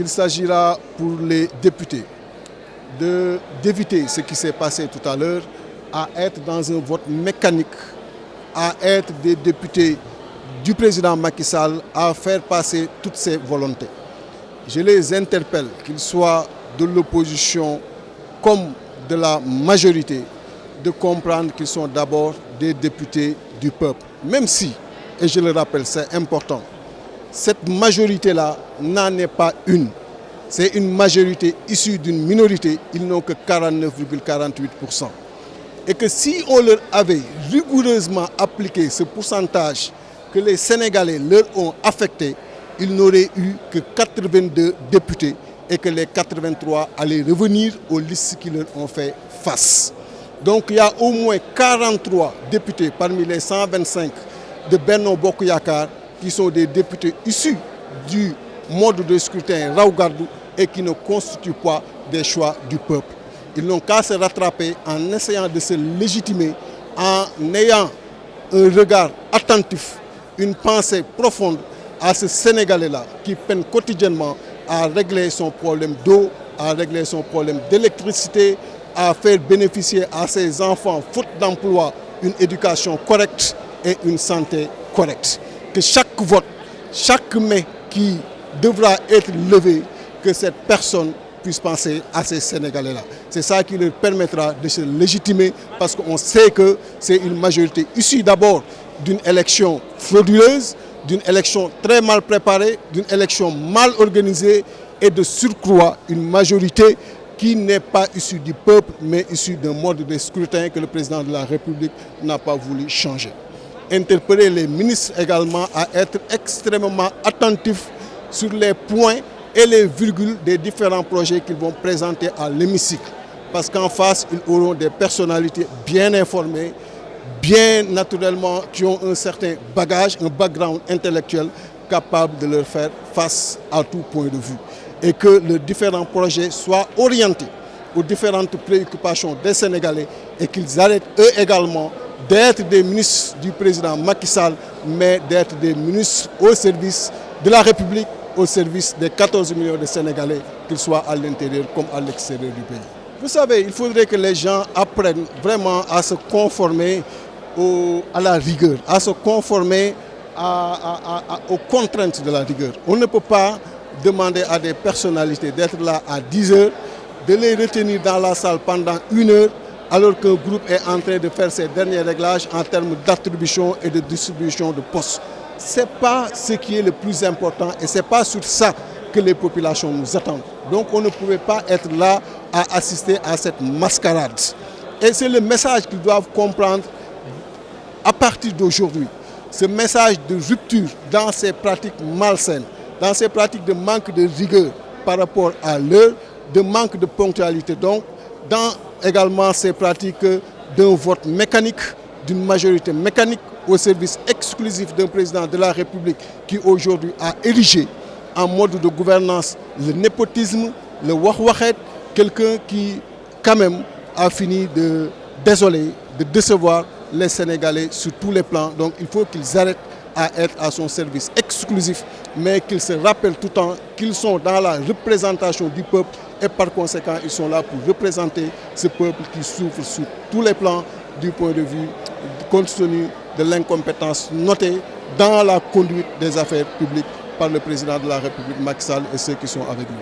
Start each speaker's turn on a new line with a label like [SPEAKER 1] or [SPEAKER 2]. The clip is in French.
[SPEAKER 1] qu'il s'agira pour les députés d'éviter ce qui s'est passé tout à l'heure, à être dans un vote mécanique, à être des députés du président Macky Sall, à faire passer toutes ses volontés. Je les interpelle, qu'ils soient de l'opposition comme de la majorité, de comprendre qu'ils sont d'abord des députés du peuple. Même si, et je le rappelle, c'est important, cette majorité-là n'en est pas une. C'est une majorité issue d'une minorité, ils n'ont que 49,48%. Et que si on leur avait rigoureusement appliqué ce pourcentage que les Sénégalais leur ont affecté, ils n'auraient eu que 82 députés et que les 83 allaient revenir aux listes qui leur ont fait face. Donc il y a au moins 43 députés parmi les 125 de Benno Bokk Yakaar qui sont des députés issus du mode de scrutin raw gàddu et qui ne constituent pas des choix du peuple. Ils n'ont qu'à se rattraper en essayant de se légitimer, en ayant un regard attentif, une pensée profonde à ce Sénégalais-là qui peine quotidiennement à régler son problème d'eau, à régler son problème d'électricité, à faire bénéficier à ses enfants, faute d'emploi, une éducation correcte et une santé correcte. Que chaque vote, chaque main qui devra être levée, que cette personne puisse penser à ces Sénégalais-là. C'est ça qui leur permettra de se légitimer parce qu'on sait que c'est une majorité issue d'abord d'une élection frauduleuse, d'une élection très mal préparée, d'une élection mal organisée et de surcroît une majorité qui n'est pas issue du peuple mais issue d'un mode de scrutin que le président de la République n'a pas voulu changer. Interpeller les ministres également à être extrêmement attentifs sur les points et les virgules des différents projets qu'ils vont présenter à l'hémicycle. Parce qu'en face, ils auront des personnalités bien informées, bien naturellement, qui ont un certain bagage, un background intellectuel capable de leur faire face à tout point de vue. Et que les différents projets soient orientés aux différentes préoccupations des Sénégalais et qu'ils arrêtent eux également d'être des ministres du président Macky Sall, mais d'être des ministres au service de la République, au service des 14 millions de Sénégalais, qu'ils soient à l'intérieur comme à l'extérieur du pays. Vous savez, il faudrait que les gens apprennent vraiment à se conformer à la rigueur, à se conformer aux contraintes de la rigueur. On ne peut pas demander à des personnalités d'être là à 10 heures, de les retenir dans la salle pendant 1 heure, alors qu'un groupe est en train de faire ses derniers réglages en termes d'attribution et de distribution de postes. Ce n'est pas ce qui est le plus important et ce n'est pas sur ça que les populations nous attendent. Donc on ne pouvait pas être là à assister à cette mascarade. Et c'est le message qu'ils doivent comprendre à partir d'aujourd'hui. Ce message de rupture dans ces pratiques malsaines, dans ces pratiques de manque de rigueur par rapport à l'heure, de manque de ponctualité donc, dans également ces pratiques d'un vote mécanique, d'une majorité mécanique au service exclusif d'un président de la République qui aujourd'hui a érigé en mode de gouvernance le népotisme, le wax-waxet, quelqu'un qui quand même a fini de désoler, de décevoir les Sénégalais sur tous les plans. Donc il faut qu'ils arrêtent à être à son service exclusif, mais qu'ils se rappellent tout le temps qu'ils sont dans la représentation du peuple et par conséquent ils sont là pour représenter ce peuple qui souffre sur tous les plans du point de vue compte tenu de l'incompétence notée dans la conduite des affaires publiques par le président de la République Macky Sall et ceux qui sont avec lui.